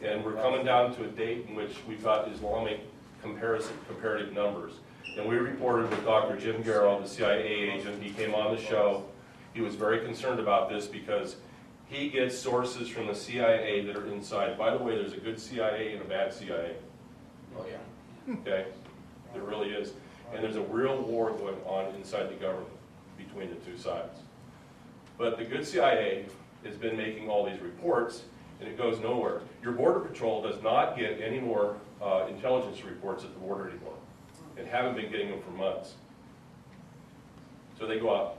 And we're coming down to a date in which we've got Islamic comparative numbers. And we reported with Dr. Jim Garrow, the CIA agent. He came on the show. He was very concerned about this because he gets sources from the CIA that are inside. By the way, there's a good CIA and a bad CIA. Oh, yeah. Okay? There really is. And there's a real war going on inside the government between the two sides. But the good CIA has been making all these reports, and it goes nowhere. Your Border Patrol does not get any more intelligence reports at the border anymore, and haven't been getting them for months. So they go out,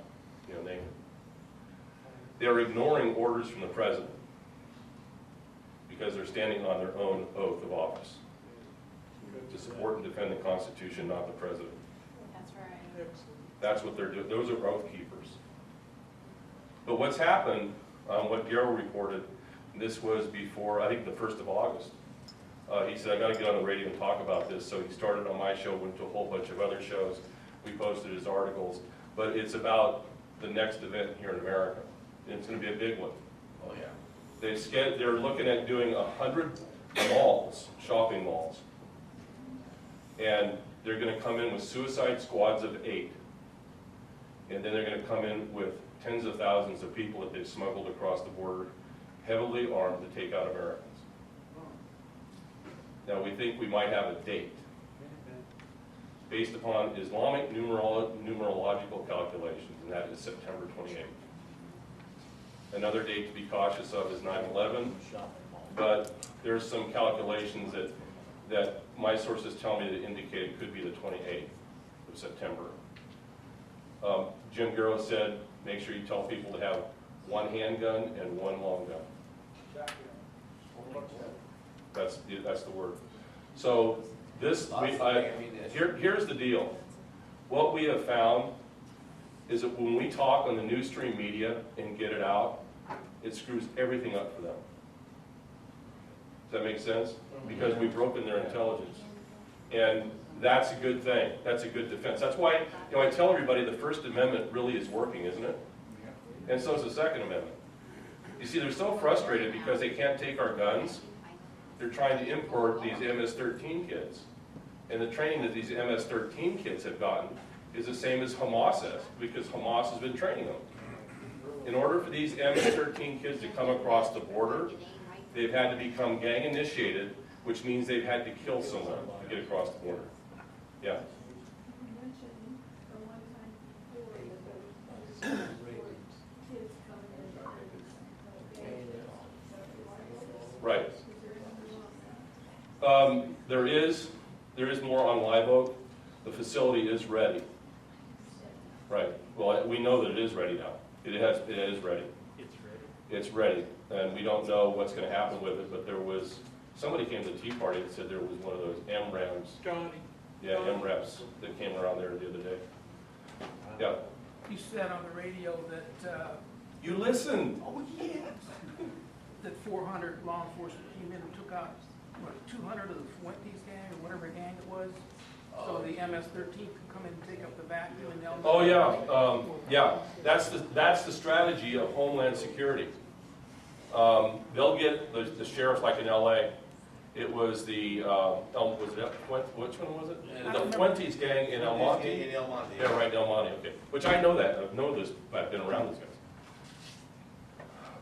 you know, naked. They're ignoring orders from the president because they're standing on their own oath of office to support and defend the Constitution, not the president. That's right. That's what they're doing. Those are oath keepers. But what's happened, what Garrow reported, this was before, I think, the 1st of August. He said, I got to get on the radio and talk about this. So he started on my show, went to a whole bunch of other shows. We posted his articles. But it's about the next event here in America. And it's going to be a big one. Oh, yeah. They're looking at doing 100 malls, shopping malls. And they're going to come in with suicide squads of 8. And then they're going to come in with tens of thousands of people that they've smuggled across the border, heavily armed to take out Americans. Now, we think we might have a date based upon Islamic numerological calculations, and that is September 28th. Another date to be cautious of is 9/11, but there's some calculations that my sources tell me that indicate it could be the 28th of September. Jim Garrow said, make sure you tell people to have one handgun and one long gun. That's the word. So this, here's the deal. What we have found is that when we talk on the news stream media and get it out, it screws everything up for them. Does that make sense? Because we've broken their intelligence. And that's a good thing. That's a good defense. That's why, I tell everybody the First Amendment really is working, isn't it? And so is the Second Amendment. You see, they're so frustrated because they can't take our guns. They're trying to import these MS-13 kids. And the training that these MS-13 kids have gotten is the same as Hamas has, because Hamas has been training them. In order for these MS-13 kids to come across the border, they've had to become gang initiated, which means they've had to kill someone to get across the border. Yeah? You mentioned the one time before that there was kids coming in. Right. Is there anything on that? There is more on Live Oak. The facility is ready. Right. Well, we know that it is ready now. It is ready. It's ready. It's ready, and we don't know what's going to happen with it. But somebody came to the Tea Party and said there was one of those MRAMs. Johnny. Yeah, MRAPs that came around there the other day. Yeah. You said on the radio that, You listen. oh yes, that 400 law enforcement came in and took out, what, 200 of the Fuentes gang or whatever gang it was? So the MS-13 could come in and take up the vacuum and they'll... Oh yeah, yeah. That's the strategy of Homeland Security. They'll get the sheriffs like in LA. It was the which one was it? The Fuentes gang in El Monte. In El Monte. Yeah, right, El Monte. Okay, which I know that. I've known this. I've been around these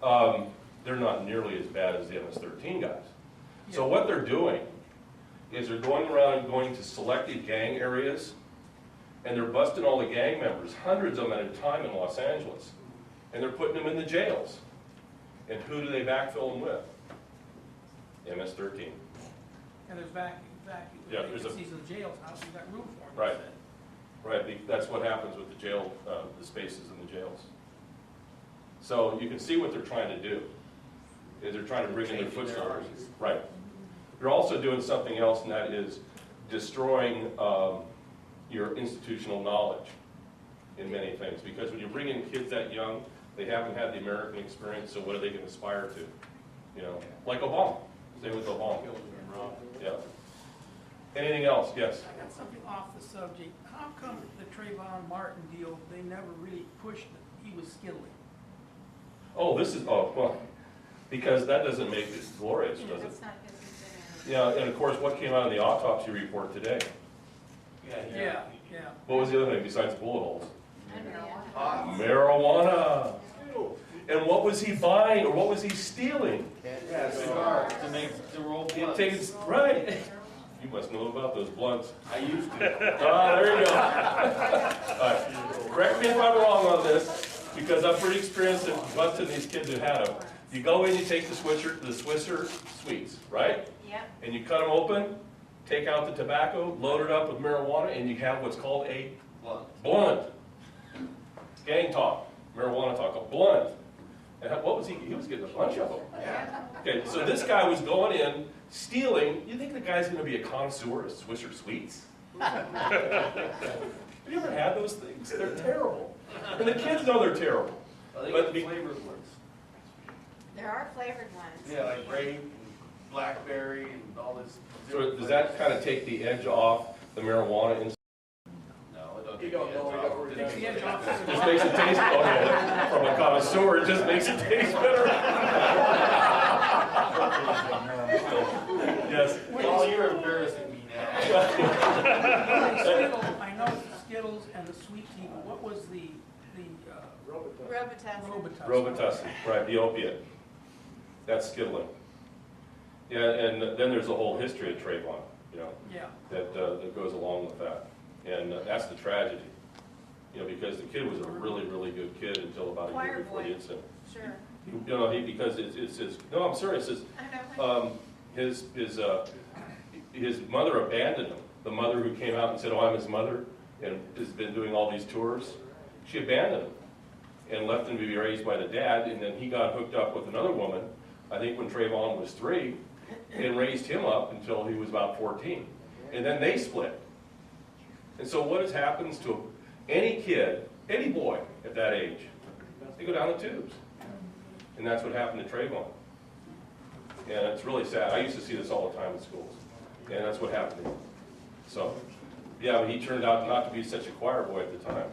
guys. They're not nearly as bad as the MS-13 guys. So what they're doing is they're going around and going to selected gang areas, and they're busting all the gang members, hundreds of them at a time in Los Angeles, and they're putting them in the jails. And who do they backfill them with? MS-13. And there's vacuum Yeah, there's vacancies in the jails, how's you got room for them? Right. Right, that's what happens with the jail, the spaces in the jails. So you can see what they're trying to do, is they're trying to bring in their foot soldiers. Right. They're also doing something else, and that is destroying your institutional knowledge in many things. Because when you bring in kids that young, they haven't had the American experience, so what are they going to aspire to? You know, like Obama. Same with Obama. Yeah. Anything else? Yes? I got something off the subject. How come the Trayvon Martin deal, they never really pushed that he was skittling? Oh, well, because that doesn't make it glorious, does it? That's not his Yeah, and of course, what came out in the autopsy report today? Yeah. What was the other thing besides bullet holes? marijuana. Marijuana. And what was he buying, or what was he stealing? Yeah, cigars to roll blunts. Right. You must know about those blunts. I used to. Ah, there you go. All right. Correct me if I'm wrong on this, because I'm pretty experienced at busting these kids who had them. You go in, you take the Swisher sweets, right? Yep. And you cut them open, take out the tobacco, load it up with marijuana, and you have what's called a blunt. Gang talk, marijuana talk, a blunt. And what was he? He was getting a bunch of them. Yeah. Okay, so this guy was going in, stealing. You think the guy's going to be a connoisseur of Swisher sweets? Have you ever had those things? They're terrible. And the kids know they're terrible. But the flavored ones. There are flavored ones. Yeah, like grape and blackberry and all this. So does that kind of take the edge off the marijuana? No, it doesn't. You don't know, you don't really Takes the edge off. It just makes it taste better. From a connoisseur, it just makes it taste better. Yes. Oh, you're embarrassing me now. I know the Skittles and the Sweet Tea, but what was the Robitussin. Robitussin, right, the opiate. That's skittling. Yeah, and then there's a whole history of Trayvon, you know, Yeah. that goes along with that. And that's the tragedy, you know, because the kid was a really, really good kid until about a year Choir before boy. the incident. Sure. You know, because it's his, no, I'm serious, I know. His mother abandoned him. The mother who came out and said, oh, I'm his mother, and has been doing all these tours, she abandoned him and left him to be raised by the dad, and then he got hooked up with another woman, I think when Trayvon was 3, and raised him up until he was about 14. And then they split. And so what happens to any kid, any boy at that age? They go down the tubes. And that's what happened to Trayvon. And it's really sad. I used to see this all the time in schools. And that's what happened to him. So, yeah, but he turned out not to be such a choir boy at the time.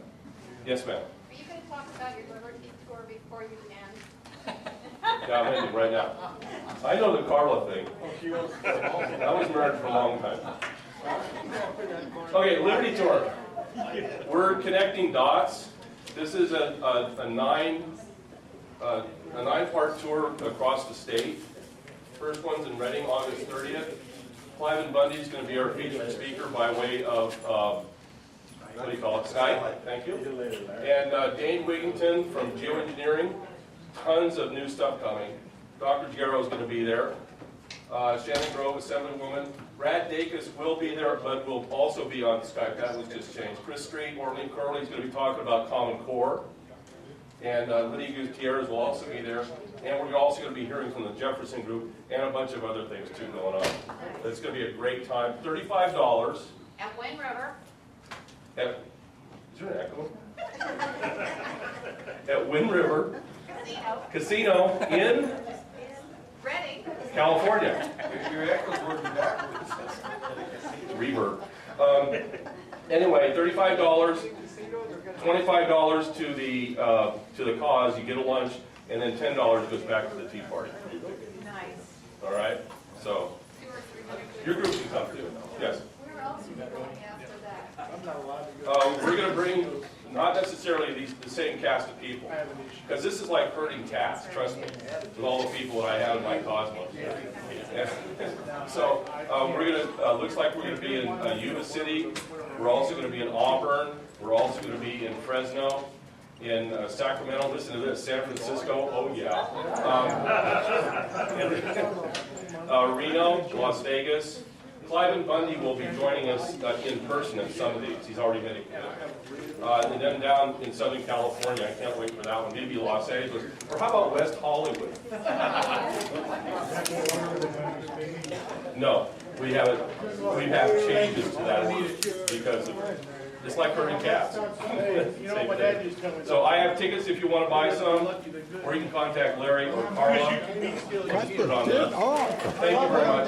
Yes, ma'am? Are you going to talk about your Liberty tour before you end? Yeah, I'm ending right now. I know the Carla thing. I was married for a long time. Okay, Liberty Tour. We're connecting dots. This is a nine-part tour across the state. First one's in Reading, August 30th. Cliven Bundy is going to be our featured speaker by way of, what do you call it, Skype? Thank you. And Dane Wigington from Geoengineering. Tons of new stuff coming. Dr. Giero is going to be there. Shannon Grove, Assemblywoman. Brad Dacus will be there, but will also be on Skype. That was just changed. Chris Street, Orly Curley is going to be talking about Common Core. And Lydia Gutierrez will also be there. And we're also going to be hearing from the Jefferson Group and a bunch of other things too going on. It's going to be a great time. $35. At Wind River. Is there an echo? At Wind River Casino in Reading. California. Your echo's working backwards. Reverb. Anyway, $35, $25 to the cause. You get a lunch, and then $10 goes back to the tea party. Nice. All right. So your group can come too. Yes. Where else are you going after that? We're going to bring not necessarily the same cast of people, because this is like herding cats. Trust me, with all the people that I have in my cosmos. Yeah. So we're going to. Looks like we're going to be in Yuba City. We're also going to be in Auburn. We're also going to be in Fresno, in Sacramento. Listen to this, San Francisco. Oh yeah. Reno, Las Vegas. Cliven Bundy will be joining us in person at some of these. He's already made it. And then down in Southern California, I can't wait for that one. Maybe Los Angeles. Or how about West Hollywood? No, we haven't. We have changes to that because of, it's like herding cats. Same thing. So I have tickets if you want to buy some, or you can contact Larry or Carla. Let's put it on there. Thank you very much.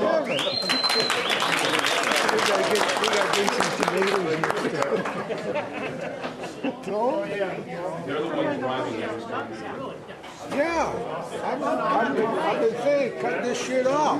They're the ones driving everything. Yeah, I've been saying, cut this shit off.